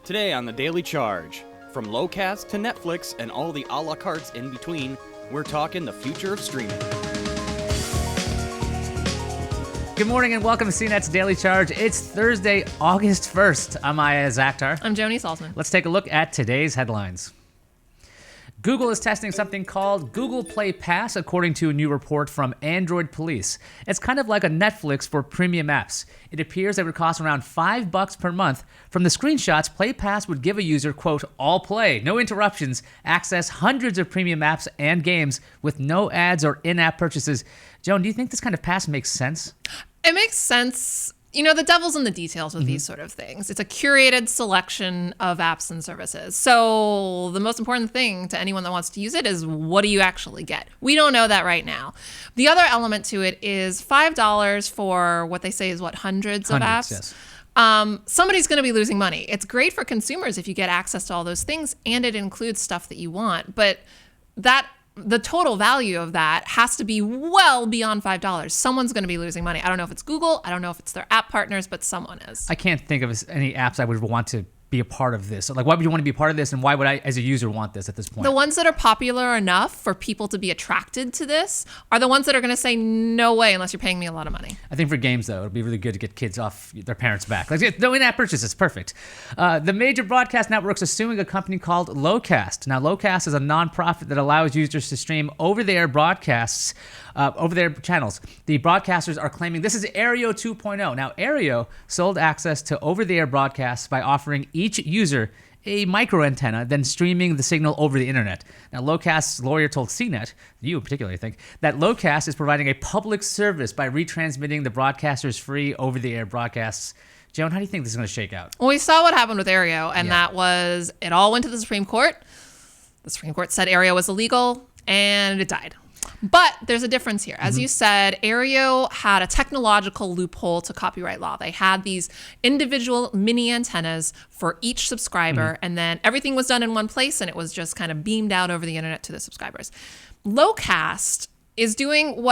Today on The Daily Charge, from Lowcast to Netflix and all the a la cartes in between, we're talking the future of streaming. Good morning and welcome to CNET's Daily Charge. It's Thursday, August 1st. I'm Aya Zakhtar. I'm Joni Salzman. Let's take a look at today's headlines. Google is testing something called Google Play Pass, according to a new report from Android Police. It's kind of like a Netflix for premium apps. It appears it would cost around $5 per month. From the screenshots, Play Pass would give a user, quote, all play, no interruptions, access hundreds of premium apps and games with no ads or in-app purchases. Joan, do you think this kind of pass makes sense? It makes sense. You know, the devil's in the details with these sort of things. It's a curated selection of apps and services. So the most important thing to anyone that wants to use it is, what do you actually get? We don't know that right now. The other element to it is $5 for what they say is hundreds of apps. Yes. Somebody's going to be losing money. It's great for consumers if you get access to all those things, and it includes stuff that you want. But the total value of that has to be well beyond $5. Someone's going to be losing money. I don't know if it's Google. I don't know if it's their app partners, but someone is. I can't think of any apps I would want to be a part of this. Like, why would you want to be a part of this, and why would I, as a user, want this at this point? The ones that are popular enough for people to be attracted to this are the ones that are going to say, no way, unless you're paying me a lot of money. I think for games, though, it'd be really good to get kids off their parents' back. Like, no in-app purchases, perfect. The major broadcast networks are suing a company called Lowcast. Now, Lowcast is a nonprofit that allows users to stream over-the-air broadcasts, over-the-air channels. The broadcasters are claiming this is Aereo 2.0. Now, Aereo sold access to over-the-air broadcasts by offering each user a micro antenna, then streaming the signal over the internet. Now, Lowcast's lawyer told CNET, you in particular, I think, that Lowcast is providing a public service by retransmitting the broadcasters' free over-the-air broadcasts. Joan, how do you think this is going to shake out? Well, we saw what happened with Aereo, and that was, it all went to the Supreme Court. The Supreme Court said Aereo was illegal, and it died. But there's a difference here. As you said, Aereo had a technological loophole to copyright law. They had these individual mini antennas for each subscriber, and then everything was done in one place, and it was just kind of beamed out over the internet to the subscribers. Lowcast is doing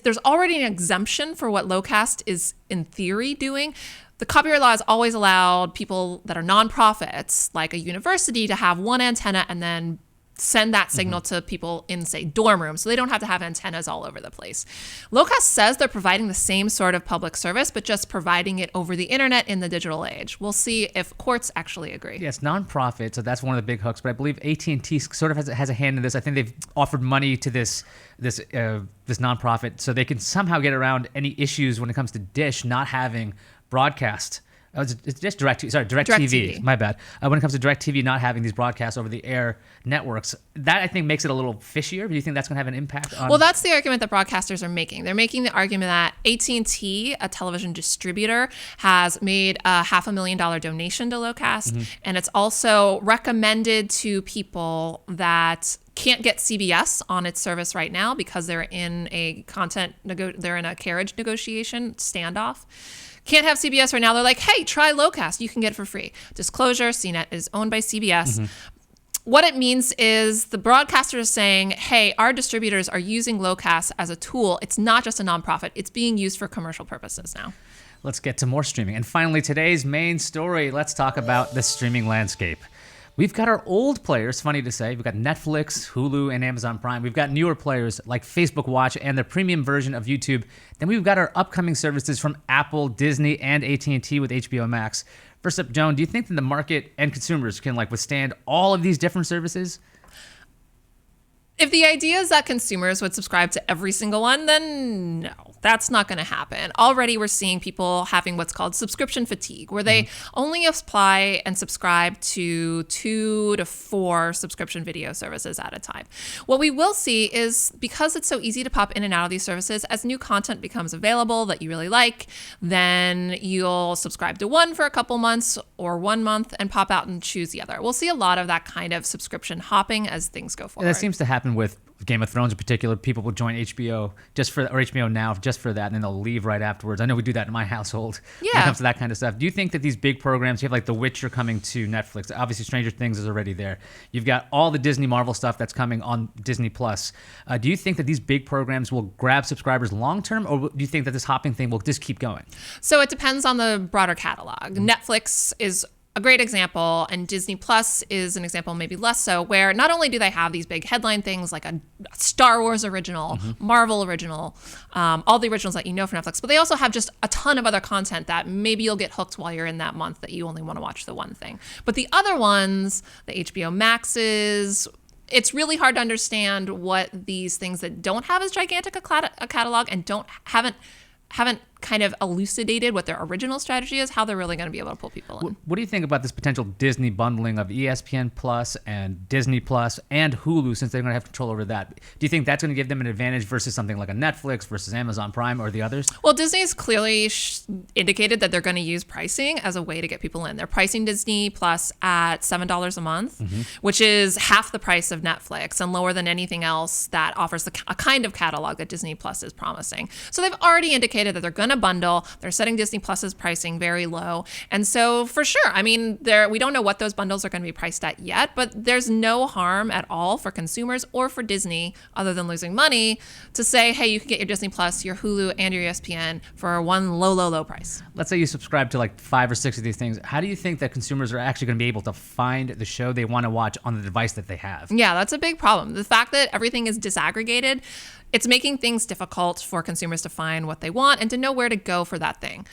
there's already an exemption for what Lowcast is in theory doing. The copyright law has always allowed people that are nonprofits, like a university, to have one antenna and then send that signal to people in, say, dorm rooms, so they don't have to have antennas all over the place. Lowcast says they're providing the same sort of public service, but just providing it over the internet in the digital age. We'll see if courts actually agree. Yeah, it's nonprofit, so that's one of the big hooks. But I believe AT&T sort of has a hand in this. I think they've offered money to this nonprofit so they can somehow get around any issues when it comes to Dish not having broadcast. It's just DirecTV. My bad. When it comes to DirecTV not having these broadcasts over the air networks, that I think makes it a little fishier. Do you think that's going to have an impact on? Well, that's the argument that broadcasters are making. They're making the argument that AT&T, a television distributor, has made a $500,000 donation to Lowcast, and it's also recommended to people that can't get CBS on its service right now because they're in a carriage negotiation standoff. Can't have CBS right now. They're like, hey, try Lowcast. You can get it for free. Disclosure, CNET is owned by CBS. What it means is the broadcaster is saying, hey, our distributors are using Lowcast as a tool. It's not just a nonprofit. It's being used for commercial purposes now. Let's get to more streaming. And finally, today's main story, let's talk about the streaming landscape. We've got our old players, funny to say. We've got Netflix, Hulu, and Amazon Prime. We've got newer players like Facebook Watch and the premium version of YouTube. Then we've got our upcoming services from Apple, Disney, and AT&T with HBO Max. First up, Joan, do you think that the market and consumers can withstand all of these different services? If the idea is that consumers would subscribe to every single one, then no, that's not going to happen. Already we're seeing people having what's called subscription fatigue, where they only apply and subscribe to 2 to 4 subscription video services at a time. What we will see is, because it's so easy to pop in and out of these services, as new content becomes available that you really like, then you'll subscribe to one for a couple months or 1 month and pop out and choose the other. We'll see a lot of that kind of subscription hopping as things go forward. That seems to happen with Game of Thrones in particular. People will join HBO or HBO Now just for that, and then they'll leave right afterwards. I know we do that in my household when it comes to that kind of stuff. Do you think that these big programs, you have like The Witcher coming to Netflix, obviously Stranger Things is already there. You've got all the Disney Marvel stuff that's coming on Disney Plus. Do you think that these big programs will grab subscribers long term, or do you think that this hopping thing will just keep going? So it depends on the broader catalog. Netflix is a great example, and Disney Plus is an example, maybe less so, where not only do they have these big headline things like a Star Wars original, Marvel original, all the originals that you know from Netflix, but they also have just a ton of other content that maybe you'll get hooked while you're in that month that you only want to watch the one thing. But the other ones, the HBO Maxes, it's really hard to understand what these things that don't have as gigantic a catalog and haven't kind of elucidated what their original strategy is, how they're really going to be able to pull people in. What do you think about this potential Disney bundling of ESPN Plus and Disney Plus and Hulu, since they're going to have control over that? Do you think that's going to give them an advantage versus something like a Netflix versus Amazon Prime or the others? Well, Disney's clearly indicated that they're going to use pricing as a way to get people in. They're pricing Disney Plus at $7 a month, which is half the price of Netflix and lower than anything else that offers a kind of catalog that Disney Plus is promising. So they've already indicated that they're going to bundle. They're setting Disney Plus's pricing very low. And so for sure, I mean, we don't know what those bundles are going to be priced at yet, but there's no harm at all for consumers or for Disney, other than losing money, to say, hey, you can get your Disney Plus, your Hulu, and your ESPN for one low price. Let's say you subscribe to like 5 or 6 of these things. How do you think that consumers are actually going to be able to find the show they want to watch on the device that they have? Yeah, that's a big problem. The fact that everything is disaggregated, it's making things difficult for consumers to find what they want and to know where to go for that thing.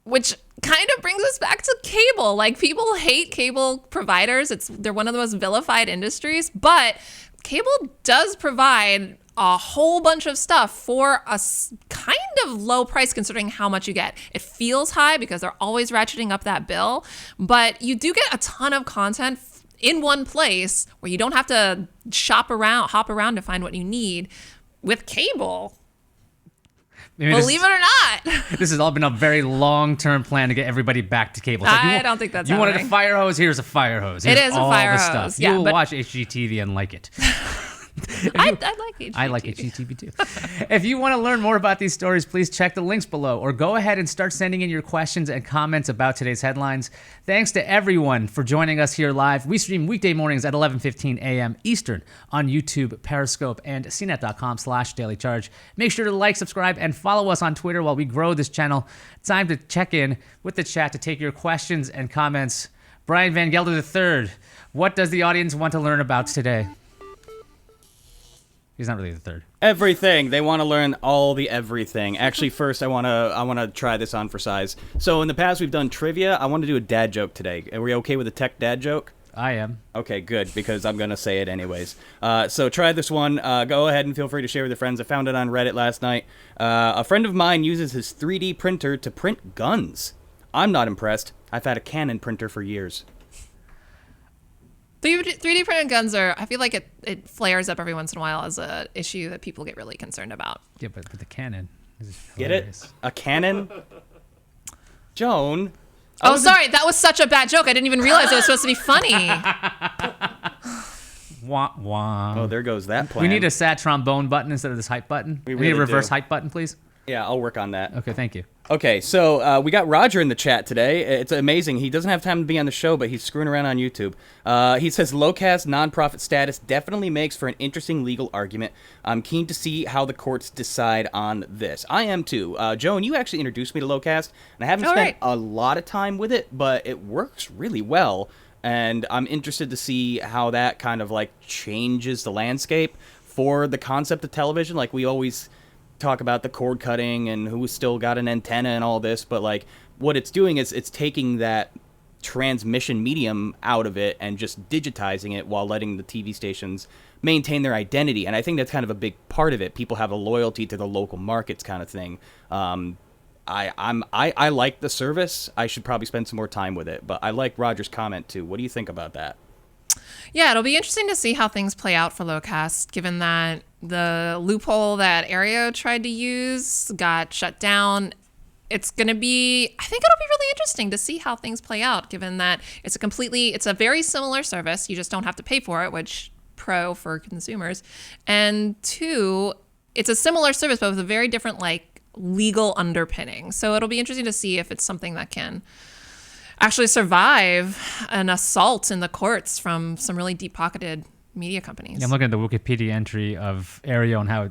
Which kind of brings us back to cable. Like, people hate cable providers. They're one of the most vilified industries, but cable does provide a whole bunch of stuff for a kind of low price considering how much you get. It feels high because they're always ratcheting up that bill, but you do get a ton of content in one place where you don't have to hop around to find what you need. With cable, believe it or not. This has all been a very long-term plan to get everybody back to cable. Like, I don't think that's You happening. wanted a fire hose? Here's a fire hose. Here's It is a all fire the hose, stuff. yeah, You'll but- watch HGTV and like it. I like HGTV. I like HGTV too. If you want to learn more about these stories, please check the links below or go ahead and start sending in your questions and comments about today's headlines. Thanks to everyone for joining us here live. We stream weekday mornings at 11:15 a.m. Eastern on YouTube, Periscope, and CNET.com/dailycharge. Make sure to like, subscribe, and follow us on Twitter while we grow this channel. It's time to check in with the chat to take your questions and comments. Brian Van Gelder III, what does the audience want to learn about today? He's not really the third. Everything. They want to learn all the everything. Actually, first I want to try this on for size. So in the past we've done trivia. I want to do a dad joke today. Are we okay with a tech dad joke? I am. Okay, good, because I'm going to say it anyways. So try this one. Go ahead and feel free to share with your friends. I found it on Reddit last night. A friend of mine uses his 3D printer to print guns. I'm not impressed. I've had a Canon printer for years. 3D printed guns I feel like it flares up every once in a while as an issue that people get really concerned about. Yeah, but the Canon is Get hilarious. it? A Canon? Joan? Oh, sorry. That was such a bad joke. I didn't even realize it was supposed to be funny. Wah, wah. Oh, there goes that plan. We need a sad trombone button instead of this hype button. We need a really reverse do. hype button, please. Yeah, I'll work on that. Okay, thank you. Okay, so we got Roger in the chat today. It's amazing. He doesn't have time to be on the show, but he's screwing around on YouTube. He says low-caste nonprofit status definitely makes for an interesting legal argument. I'm keen to see how the courts decide on this. I am too. Joan, you actually introduced me to low-caste, and I haven't spent a lot of time with it, but it works really well. And I'm interested to see how that kind of like changes the landscape for the concept of television. Like, we always talk about the cord cutting and who's still got an antenna and all this, but like what it's doing is it's taking that transmission medium out of it and just digitizing it while letting the TV stations maintain their identity. And I think that's kind of a big part of it. People have a loyalty to the local markets kind of thing. I like the service. I should probably spend some more time with it, but I like Roger's comment too. What do you think about that? Yeah, it'll be interesting to see how things play out for low-caste, given that the loophole that Aereo tried to use got shut down. I think it'll be really interesting to see how things play out, given that it's a very similar service. You just don't have to pay for it, which pro for consumers. And two, it's a similar service, but with a very different like legal underpinning. So it'll be interesting to see if it's something that can actually survive an assault in the courts from some really deep-pocketed media companies. Yeah, I'm looking at the Wikipedia entry of Aereo and how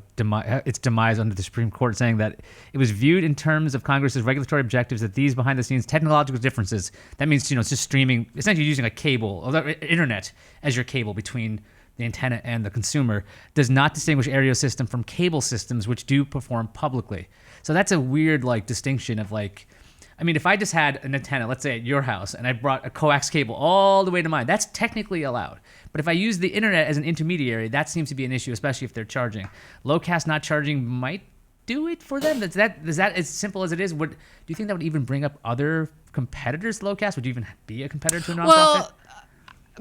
its demise under the Supreme Court, saying that it was viewed in terms of Congress's regulatory objectives that these behind-the-scenes technological differences, that means, it's just streaming, essentially using a cable, or the internet as your cable between the antenna and the consumer, does not distinguish Aereo system from cable systems which do perform publicly. So that's a weird distinction of if I just had an antenna, let's say at your house, and I brought a coax cable all the way to mine, that's technically allowed. But if I use the internet as an intermediary, that seems to be an issue, especially if they're charging. Lowcast not charging might do it for them. Is that as simple as it is? Do you think that would even bring up other competitors to Lowcast? Would you even be a competitor to a nonprofit? Well,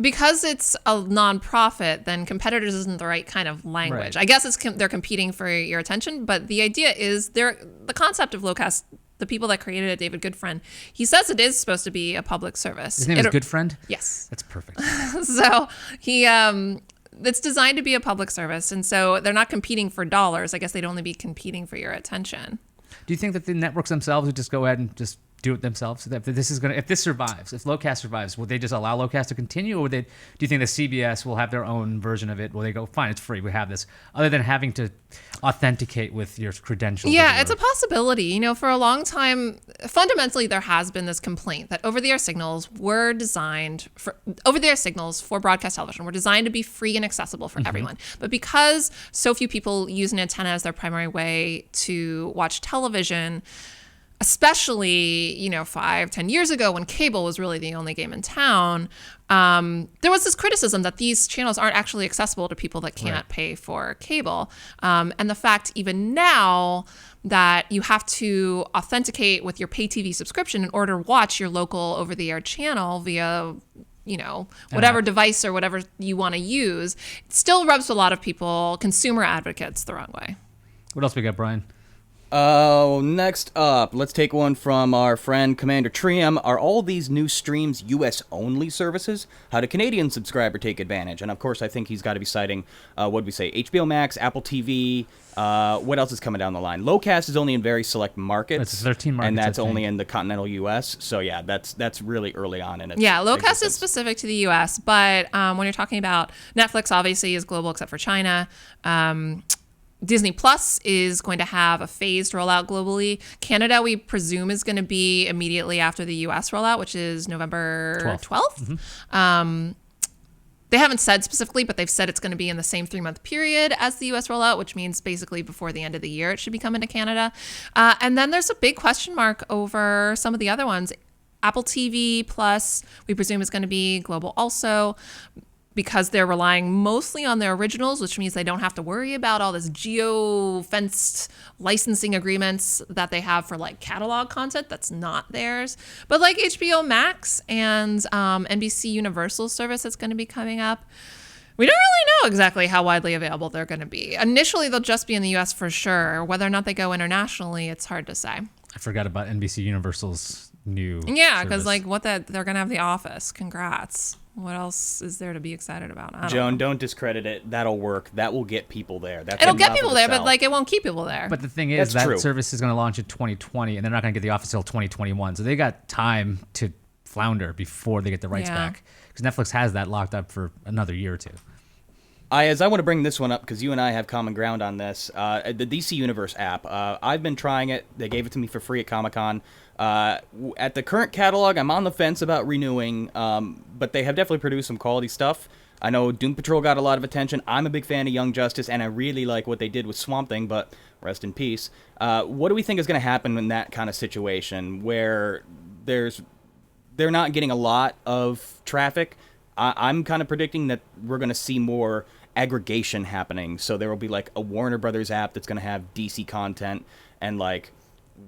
because it's a nonprofit, then competitors isn't the right kind of language. Right. I guess they're competing for your attention, but the idea is the concept of Lowcast. The people that created it, David Goodfriend, he says it is supposed to be a public service. His name is Goodfriend? Yes. That's perfect. So it's designed to be a public service, and so they're not competing for dollars. I guess they'd only be competing for your attention. Do you think that the networks themselves would just go ahead and just do it themselves? If this survives, if Lowcast survives, will they just allow Lowcast to continue, or do you think the CBS will have their own version of it? Will they go, fine, it's free, we have this, other than having to authenticate with your credentials? Yeah, it's a possibility. For a long time, fundamentally, there has been this complaint that over-the-air signals for broadcast television were designed to be free and accessible for everyone. But because so few people use an antenna as their primary way to watch television, especially 5-10 years ago when cable was really the only game in town, there was this criticism that these channels aren't actually accessible to people that can't pay for cable. And the fact even now that you have to authenticate with your pay TV subscription in order to watch your local over-the-air channel via whatever device or whatever you want to use, it still rubs a lot of people, consumer advocates, the wrong way. What else we got, Brian? Next up, let's take one from our friend Commander Trium. Are all these new streams US-only services? How do Canadian subscribers take advantage? And of course, I think he's got to be citing, HBO Max, Apple TV, what else is coming down the line? Lowcast is only in very select markets. That's 13 markets, and that's only in the continental US. So yeah, that's really early on in it. Yeah, Lowcast is specific to the US, but when you're talking about Netflix, obviously is global except for China. Disney Plus is going to have a phased rollout globally. Canada, we presume, is going to be immediately after the US rollout, which is November 12th. They haven't said specifically, but they've said it's going to be in the same 3-month period as the US rollout, which means basically before the end of the year it should be coming to Canada. And then there's a big question mark over some of the other ones. Apple TV Plus, we presume, is going to be global also, because they're relying mostly on their originals, which means they don't have to worry about all this geo-fenced licensing agreements that they have for catalog content that's not theirs. But HBO Max and NBC Universal service that's going to be coming up, we don't really know exactly how widely available they're going to be. Initially, they'll just be in the US for sure. Whether or not they go internationally, it's hard to say. I forgot about NBC Universal's new because service. they're going to have The Office. Congrats. What else is there to be excited about? Joan, don't discredit it. That'll work. That will get people there. It'll get people there, but it won't keep people there. But the thing is, That's that true. service is going to launch in 2020, and they're not going to get The Office until 2021. So they got time to flounder before they get the rights back, because Netflix has that locked up for another year or two. I want to bring this one up because you and I have common ground on this. The DC Universe app. I've been trying it. They gave it to me for free at Comic-Con. At the current catalog, I'm on the fence about renewing, but they have definitely produced some quality stuff. I know Doom Patrol got a lot of attention. I'm a big fan of Young Justice, and I really like what they did with Swamp Thing, but rest in peace. What do we think is going to happen in that kind of situation where they're not getting a lot of traffic? I'm kind of predicting that we're going to see more aggregation happening. So there will be a Warner Brothers app that's going to have DC content and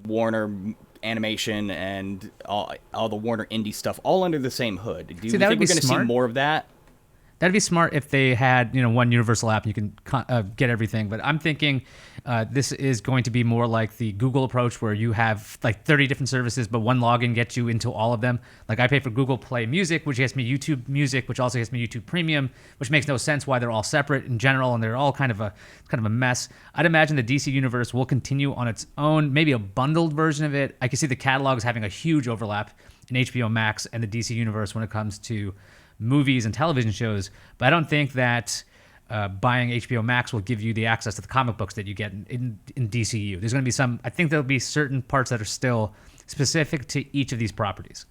Warner animation and all the Warner indie stuff all under the same hood. Do you think we're going to see more of that? That'd be smart if they had, one universal app and you can get everything. But I'm thinking this is going to be more like the Google approach, where you have 30 different services, but one login gets you into all of them. I pay for Google Play Music, which gets me YouTube Music, which also gets me YouTube Premium, which makes no sense why they're all separate in general, and they're all kind of a mess. I'd imagine the DC Universe will continue on its own, maybe a bundled version of it. I can see the catalogs having a huge overlap in HBO Max and the DC Universe when it comes to movies and television shows, but I don't think that buying HBO Max will give you the access to the comic books that you get in DCU. There's going to be I think there'll be certain parts that are still specific to each of these properties.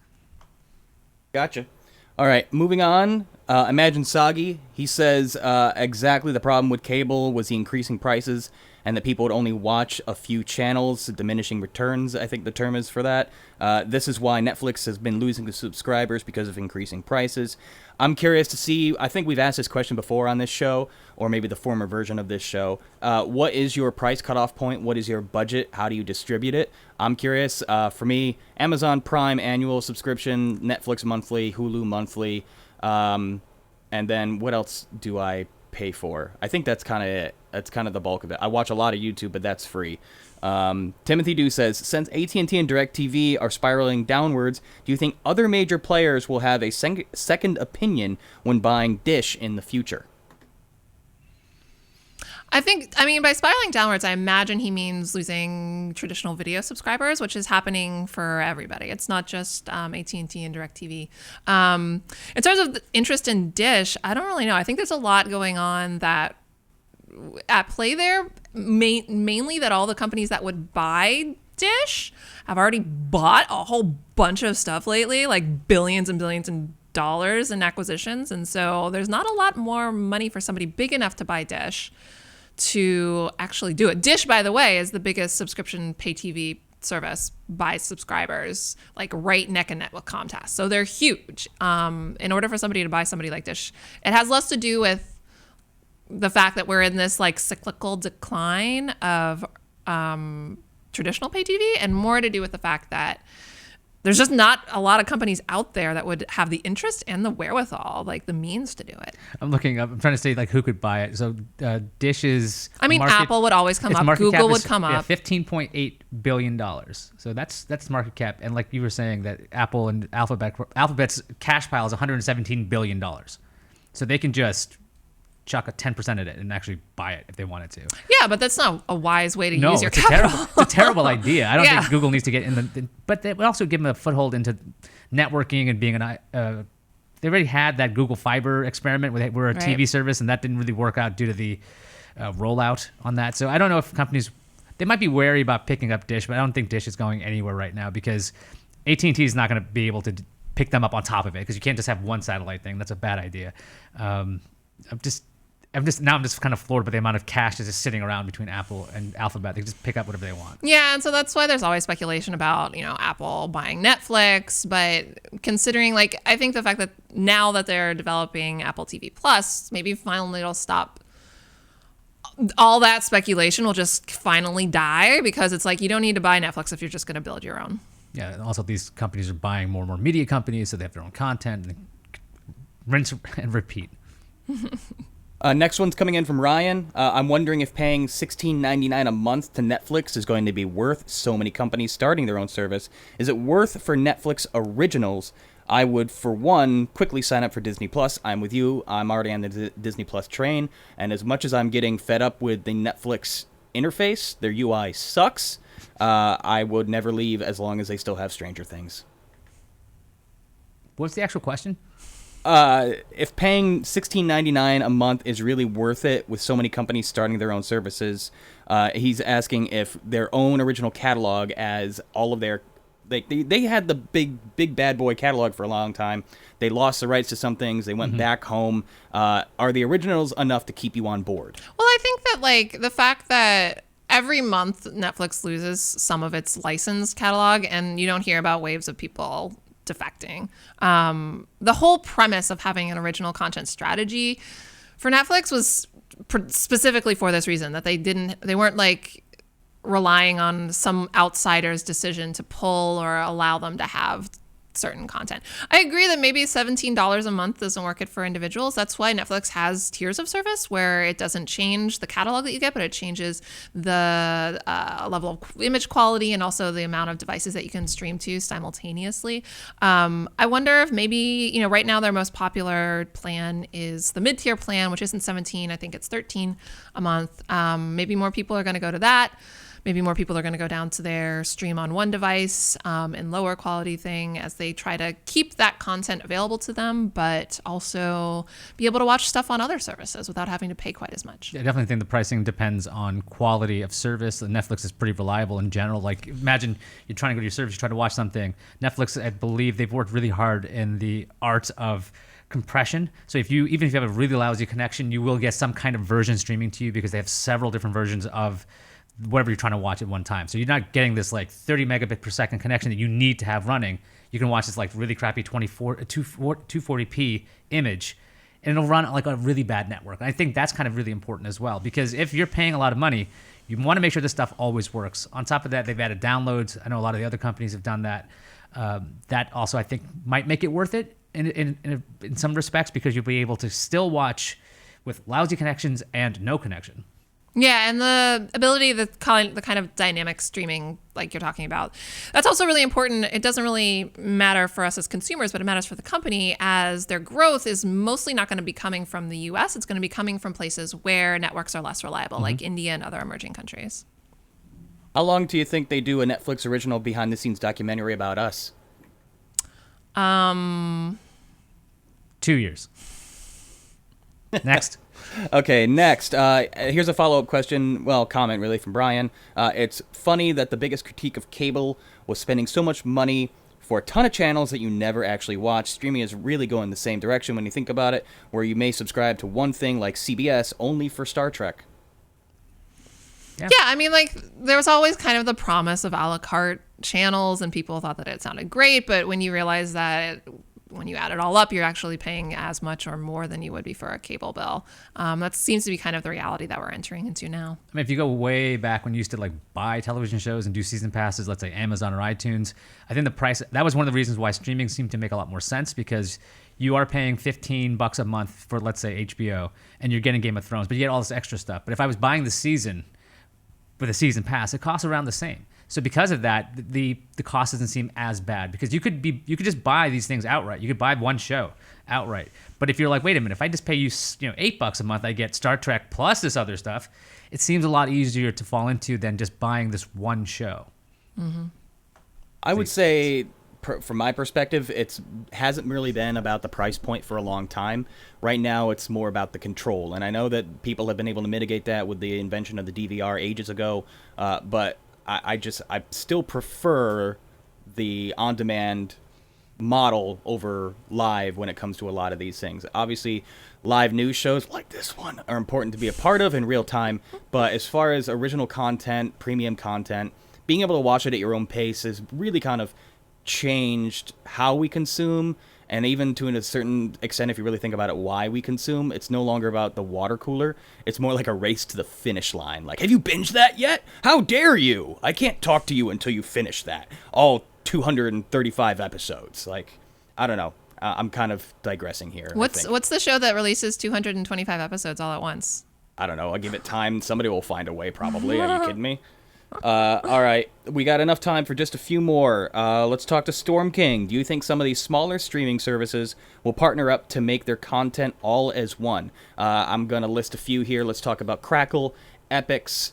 Gotcha. All right, moving on. Imagine Soggy. He says exactly the problem with cable was the increasing prices and that people would only watch a few channels, diminishing returns, I think the term is for that. This is why Netflix has been losing the subscribers because of increasing prices. I'm curious to see, I think we've asked this question before on this show, or maybe the former version of this show. What is your price cutoff point? What is your budget? How do you distribute it? I'm curious. For me, Amazon Prime annual subscription, Netflix monthly, Hulu monthly, and then what else do I pay for? I think that's kind of it. That's kind of the bulk of it. I watch a lot of YouTube, but that's free. Timothy Dew says, since AT&T and DirecTV are spiraling downwards, do you think other major players will have a second opinion when buying Dish in the future? I mean, by spiraling downwards, I imagine he means losing traditional video subscribers, which is happening for everybody. It's not just AT&T and DirecTV. In terms of the interest in Dish, I don't really know. I think there's a lot going on that at play there, mainly that all the companies that would buy Dish have already bought a whole bunch of stuff lately, like billions and billions of dollars in acquisitions. And so there's not a lot more money for somebody big enough to buy Dish to actually do it. Dish, by the way, is the biggest subscription pay TV service by subscribers, like right neck and neck with Comcast. So they're huge. In order for somebody to buy somebody like Dish, it has less to do with the fact that we're in this like cyclical decline of traditional pay TV and more to do with the fact that there's just not a lot of companies out there that would have the interest and the wherewithal, like the means to do it. I'm looking up. I'm trying to say like who could buy it. So Dish is. I mean, Apple would always come up. Google would come up. $15.8 billion. So that's market cap. And like you were saying, that Apple and Alphabet's cash pile is $117 billion. So they can just chuck a 10% of it and actually buy it if they wanted to. Yeah, but that's not a wise way to use your it's capital. It's a terrible idea. I don't think Google needs to get in but they would also give them a foothold into networking and being they already had that Google Fiber experiment where they were a TV service, and that didn't really work out due to the rollout on that. So I don't know if companies, they might be wary about picking up Dish, but I don't think Dish is going anywhere right now because AT&T is not going to be able to pick them up on top of it because you can't just have one satellite thing. That's a bad idea. I'm just kind of floored by the amount of cash that's just sitting around between Apple and Alphabet. They can just pick up whatever they want. Yeah, and so that's why there's always speculation about, Apple buying Netflix. But considering, I think the fact that now that they're developing Apple TV Plus, maybe finally it'll stop. All that speculation will just finally die because it's like you don't need to buy Netflix if you're just going to build your own. Yeah, and also these companies are buying more and more media companies, so they have their own content. And rinse and repeat. Next one's coming in from Ryan. I'm wondering if paying $16.99 a month to Netflix is going to be worth so many companies starting their own service. Is it worth for Netflix originals? I would, for one, quickly sign up for Disney Plus. I'm with you. I'm already on the Disney Plus train. And as much as I'm getting fed up with the Netflix interface, their UI sucks, I would never leave as long as they still have Stranger Things. What's the actual question? If paying $16.99 a month is really worth it with so many companies starting their own services, he's asking if their own original catalog, as all of their they had the big bad boy catalog for a long time. They lost the rights to some things. They went back home. Are the originals enough to keep you on board? Well, I think that the fact that every month Netflix loses some of its licensed catalog, and you don't hear about waves of people defecting. The whole premise of having an original content strategy for Netflix was specifically for this reason, that they weren't relying on some outsider's decision to pull or allow them to have certain content. I agree that maybe $17 a month doesn't work it for individuals. That's why Netflix has tiers of service where it doesn't change the catalog that you get, but it changes the level of image quality and also the amount of devices that you can stream to simultaneously. I wonder if maybe, right now their most popular plan is the mid-tier plan, which isn't $17. I think it's $13 a month. Maybe more people are going to go to that. maybe more people are going to go down to their stream on one device and lower quality thing as they try to keep that content available to them, but also be able to watch stuff on other services without having to pay quite as much. I definitely think the pricing depends on quality of service. Netflix is pretty reliable in general. Like, imagine you're trying to go to your service, you try to watch something. Netflix, I believe they've worked really hard in the art of compression. So even if you have a really lousy connection, you will get some kind of version streaming to you because they have several different versions of whatever you're trying to watch at one time. So you're not getting this like 30 megabit per second connection that you need to have running. You can watch this like really crappy 240p image, and it'll run like a really bad network. And I think that's kind of really important as well, because if you're paying a lot of money, you want to make sure this stuff always works. On top of that, they've added downloads. I know a lot of the other companies have done that. That also, I think, might make it worth it in some respects, because you'll be able to still watch with lousy connections and no connection. Yeah, and the ability, the kind of dynamic streaming like you're talking about, that's also really important. It doesn't really matter for us as consumers, but it matters for the company, as their growth is mostly not going to be coming from the US. It's going to be coming from places where networks are less reliable, like India and other emerging countries. How long do you think they do a Netflix original behind-the-scenes documentary about us? 2 years. Next. Okay, next. Here's a follow-up question, comment really, from Brian. It's funny that the biggest critique of cable was spending so much money for a ton of channels that you never actually watch. Streaming is really going the same direction when you think about it, where you may subscribe to one thing like CBS only for Star Trek. Yeah, I mean, like, there was always kind of the promise of a la carte channels, and people thought that it sounded great, but when you realize that when you add it all up, you're actually paying as much or more than you would be for a cable bill. That seems to be kind of the reality that we're entering into now. I mean, if you go way back when you used to like buy television shows and do season passes, let's say Amazon or iTunes, I think the price, that was one of the reasons why streaming seemed to make a lot more sense, because you are paying $15 a month for, let's say, HBO, and you're getting Game of Thrones, but you get all this extra stuff. But if I was buying the season with a season pass, it costs around the same. So because of that, the cost doesn't seem as bad, because you could just buy these things outright. You could buy one show outright. But if you're like, wait a minute, if I just pay you $8 a month, I get Star Trek plus this other stuff. It seems a lot easier to fall into than just buying this one show. Mm-hmm. I would say, from my perspective, it hasn't really been about the price point for a long time. Right now, it's more about the control, and I know that people have been able to mitigate that with the invention of the DVR ages ago, but I still prefer the on-demand model over live when it comes to a lot of these things. Obviously, live news shows like this one are important to be a part of in real time, but as far as original content, premium content, being able to watch it at your own pace has really kind of changed how we consume, and even to a certain extent, if you really think about it, why we consume. It's no longer about the water cooler. It's more like a race to the finish line. Like, have you binged that yet? How dare you? I can't talk to you until you finish that. All 235 episodes. Like, I don't know. I'm kind of digressing here. What's the show that releases 225 episodes all at once? I don't know. I'll give it time. Somebody will find a way, probably. Are you kidding me? All right, we got enough time for just a few more. Let's talk to Storm King. Do you think some of these smaller streaming services will partner up to make their content all as one? I'm going to list a few here. Let's talk about Crackle, Epix.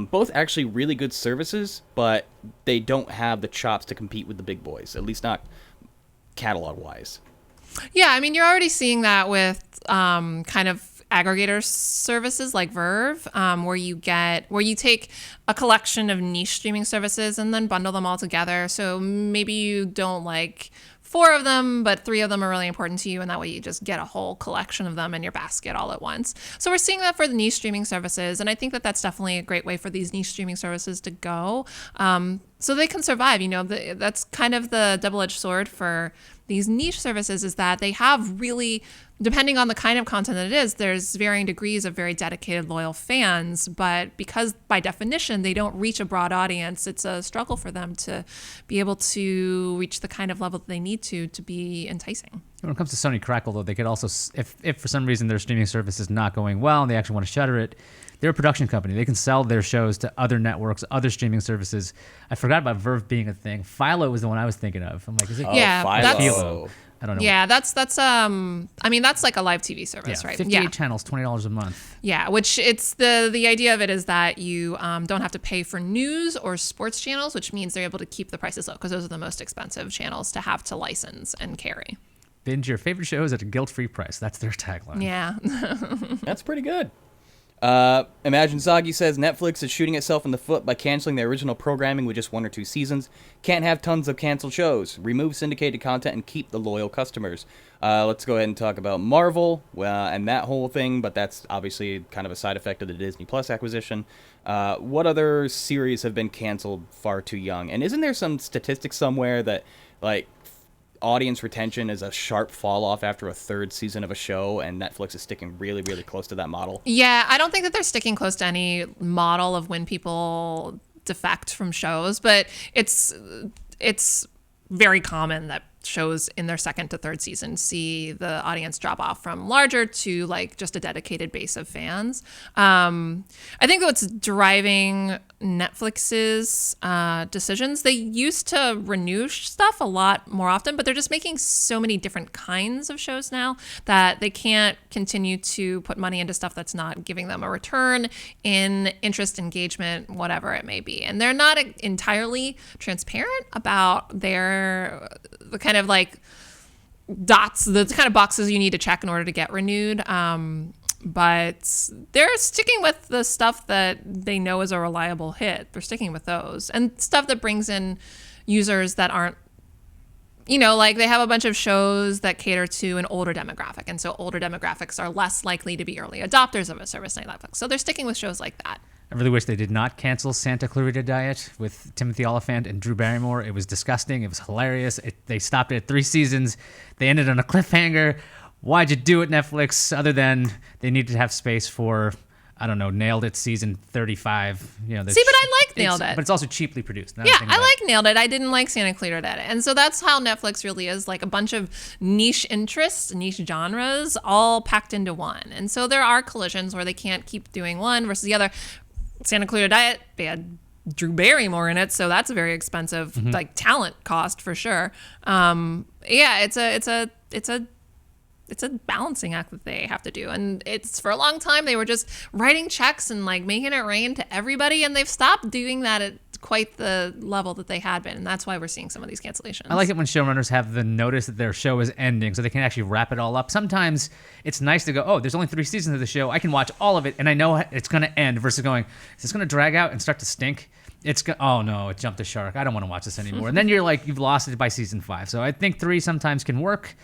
Both actually really good services, but they don't have the chops to compete with the big boys, at least not catalog-wise. Yeah, I mean, you're already seeing that with kind of aggregator services like Verve, where you take a collection of niche streaming services and then bundle them all together. So maybe you don't like 4 of them, but 3 of them are really important to you, and that way you just get a whole collection of them in your basket all at once. So we're seeing that for the niche streaming services, and I think that that's definitely a great way for these niche streaming services to go, so they can survive. That's kind of the double-edged sword for these niche services, is that they have really, depending on the kind of content that it is, there's varying degrees of very dedicated, loyal fans, but because by definition they don't reach a broad audience, it's a struggle for them to be able to reach the kind of level that they need to be enticing. When it comes to Sony Crackle, though, they could also, if for some reason their streaming service is not going well and they actually want to shutter it, They're a production company. They can sell their shows to other networks, other streaming services. I forgot about Verve being a thing. Philo was the one I was thinking of. I'm like, is it? Yeah, that's- Philo. I don't know. Yeah, that's I mean, that's like a live TV service, right? 58 channels, $20 a month. Yeah, which it's the idea of it is that you don't have to pay for news or sports channels, which means they're able to keep the prices low because those are the most expensive channels to have to license and carry. Binge your favorite shows at a guilt-free price. That's their tagline. Yeah. That's pretty good. Imagine Zoggy says Netflix is shooting itself in the foot by canceling their original programming with just 1 or 2 seasons. Can't have tons of canceled shows. Remove syndicated content and keep the loyal customers. Let's go ahead and talk about Marvel and that whole thing, but that's obviously kind of a side effect of the Disney Plus acquisition. What other series have been canceled far too young? And isn't there some statistics somewhere that, like, audience retention is a sharp fall off after a 3rd season of a show, and Netflix is sticking really, really close to that model? Yeah, I don't think that they're sticking close to any model of when people defect from shows, but it's very common that shows in their 2nd to 3rd season see the audience drop off from larger to like just a dedicated base of fans. I think what's driving Netflix's decisions, they used to renew stuff a lot more often, but they're just making so many different kinds of shows now that they can't continue to put money into stuff that's not giving them a return in interest, engagement, whatever it may be. And they're not entirely transparent about the kind of like dots, the kind of boxes you need to check in order to get renewed. But they're sticking with the stuff that they know is a reliable hit. They're sticking with those and stuff that brings in users that aren't, like they have a bunch of shows that cater to an older demographic. And so older demographics are less likely to be early adopters of a service like Netflix. So they're sticking with shows like that. I really wish they did not cancel Santa Clarita Diet with Timothy Olyphant and Drew Barrymore. It was disgusting. It was hilarious. They stopped it at 3 seasons. They ended on a cliffhanger. Why'd you do it, Netflix? Other than they needed to have space for, I don't know, Nailed It season 35. See, but I like Nailed It. But it's also cheaply produced. Yeah, I like Nailed It. I didn't like Santa Clarita Diet. And so that's how Netflix really is, like a bunch of niche interests, niche genres, all packed into one. And so there are collisions where they can't keep doing one versus the other. Santa Clarita Diet, they had Drew Barrymore in it, so that's a very expensive like talent cost for sure. Yeah, it's a balancing act that they have to do, and it's for a long time they were just writing checks and like making it rain to everybody, and they've stopped doing that at quite the level that they had been, and that's why we're seeing some of these cancellations. I like it when showrunners have the notice that their show is ending so they can actually wrap it all up. Sometimes it's nice to go, oh, there's only 3 seasons of the show. I can watch all of it, and I know it's going to end, versus going, is this going to drag out and start to stink? Oh no, it jumped the shark. I don't want to watch this anymore. And then you're like, you've lost it by season 5. So I think 3 sometimes can work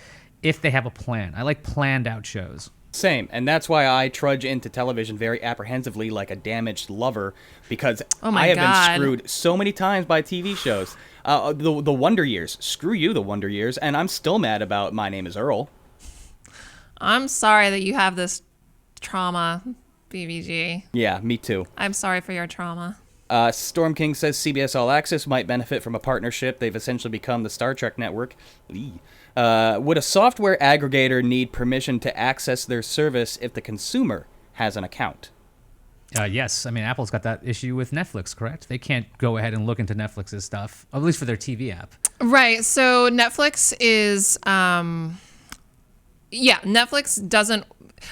if they have a plan. I like planned out shows. Same, and that's why I trudge into television very apprehensively like a damaged lover, because I have been screwed so many times by TV shows. The Wonder Years. Screw you, the Wonder Years, and I'm still mad about My Name is Earl. I'm sorry that you have this trauma, BBG. Yeah, me too. I'm sorry for your trauma. Storm King says CBS All Access might benefit from a partnership. They've essentially become the Star Trek network. Would a software aggregator need permission to access their service if the consumer has an account? Yes. I mean, Apple's got that issue with Netflix, correct? They can't go ahead and look into Netflix's stuff, at least for their TV app. Right. So Netflix is, Netflix doesn't,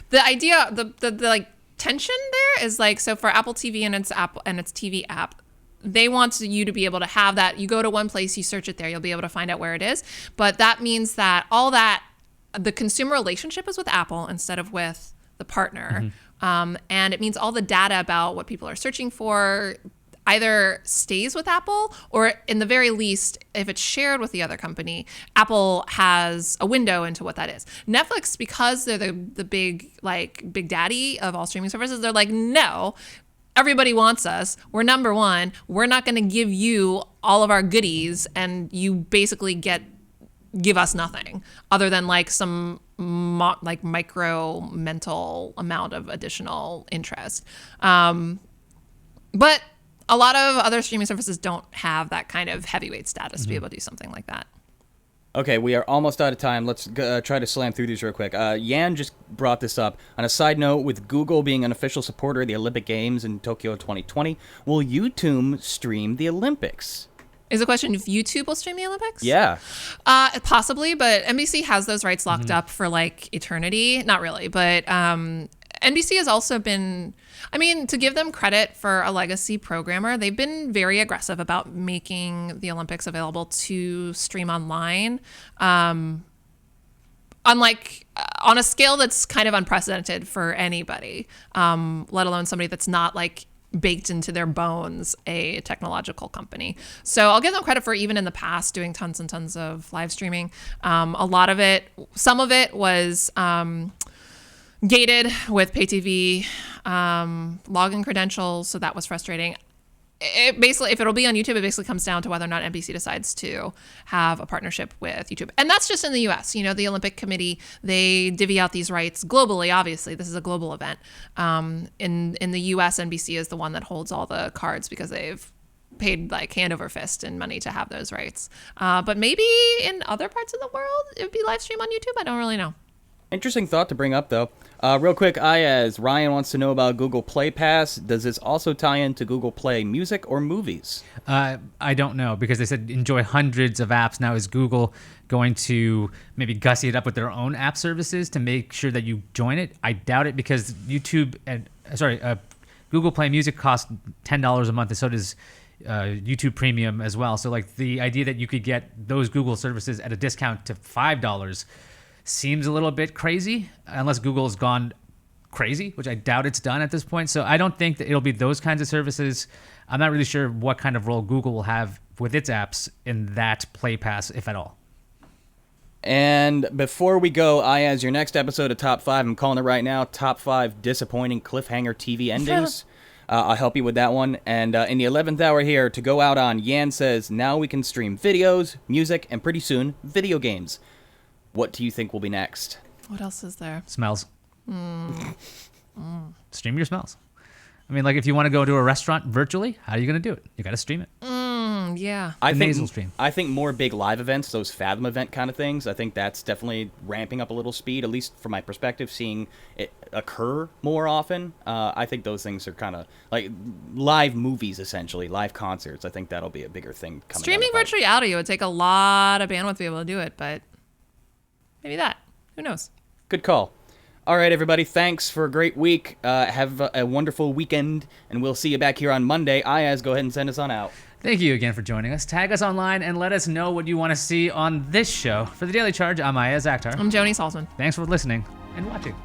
the idea, the like tension there is like, so for Apple TV and its TV app, they want you to be able to have that. You go to one place, you search it there, you'll be able to find out where it is. But that means that the consumer relationship is with Apple instead of with the partner. And it means all the data about what people are searching for either stays with Apple, or in the very least, if it's shared with the other company, Apple has a window into what that is. Netflix, because they're the big daddy of all streaming services, they're like, no, everybody wants us. We're number one. We're not going to give you all of our goodies, and you basically give us nothing other than like some micro mental amount of additional interest. But a lot of other streaming services don't have that kind of heavyweight status to be able to do something like that. Okay, we are almost out of time. Let's try to slam through these real quick. Yan just brought this up. On a side note, with Google being an official supporter of the Olympic Games in Tokyo 2020, will YouTube stream the Olympics? Is the question if YouTube will stream the Olympics? Yeah. Possibly, but NBC has those rights locked up for like eternity. Not really, but NBC has also been, I mean, to give them credit for a legacy programmer, they've been very aggressive about making the Olympics available to stream online. Unlike on a scale that's kind of unprecedented for anybody, let alone somebody that's not like baked into their bones a technological company. So I'll give them credit for even in the past doing tons and tons of live streaming. A lot of it, some of it was gated with pay TV login credentials, so that was frustrating. It basically, if it'll be on YouTube, it basically comes down to whether or not NBC decides to have a partnership with YouTube. And that's just in the US. You know, the Olympic Committee, they divvy out these rights globally, obviously. This is a global event. In the US, NBC is the one that holds all the cards because they've paid like hand over fist in money to have those rights. But maybe in other parts of the world, it would be live stream on YouTube. I don't really know. Interesting thought to bring up, though. Real quick, as Ryan wants to know about Google Play Pass. Does this also tie into Google Play Music or movies? I don't know, because they said enjoy hundreds of apps. Now, is Google going to maybe gussy it up with their own app services to make sure that you join it? I doubt it, because Google Play Music costs $10 a month, and so does YouTube Premium as well. So, like, the idea that you could get those Google services at a discount to $5 seems a little bit crazy, unless Google's gone crazy, which I doubt it's done at this point. So I don't think that it'll be those kinds of services. I'm not really sure what kind of role Google will have with its apps in that Play Pass, if at all. And before we go, as your next episode of Top 5, I'm calling it right now, Top 5 Disappointing Cliffhanger TV Endings. I'll help you with that one. And in the 11th hour here, to go out on, Yan says, now we can stream videos, music, and pretty soon, video games. What do you think will be next? What else is there? Smells. Stream your smells. I mean, like, if you want to go to a restaurant virtually, how are you going to do it? You got to stream it. Yeah. Nasal stream. I think more big live events, those Fathom event kind of things, I think that's definitely ramping up a little speed, at least from my perspective, seeing it occur more often. I think those things are kind of like live movies, essentially, live concerts. I think that'll be a bigger thing coming Streaming virtual reality would take a lot of bandwidth to be able to do it, but maybe that. Who knows? Good call. All right, everybody. Thanks for a great week. Have a wonderful weekend, and we'll see you back here on Monday. Ayaz, go ahead and send us on out. Thank you again for joining us. Tag us online and let us know what you want to see on this show. For the Daily Charge, I'm Ayaz Akhtar. I'm Joni Salzman. Thanks for listening and watching.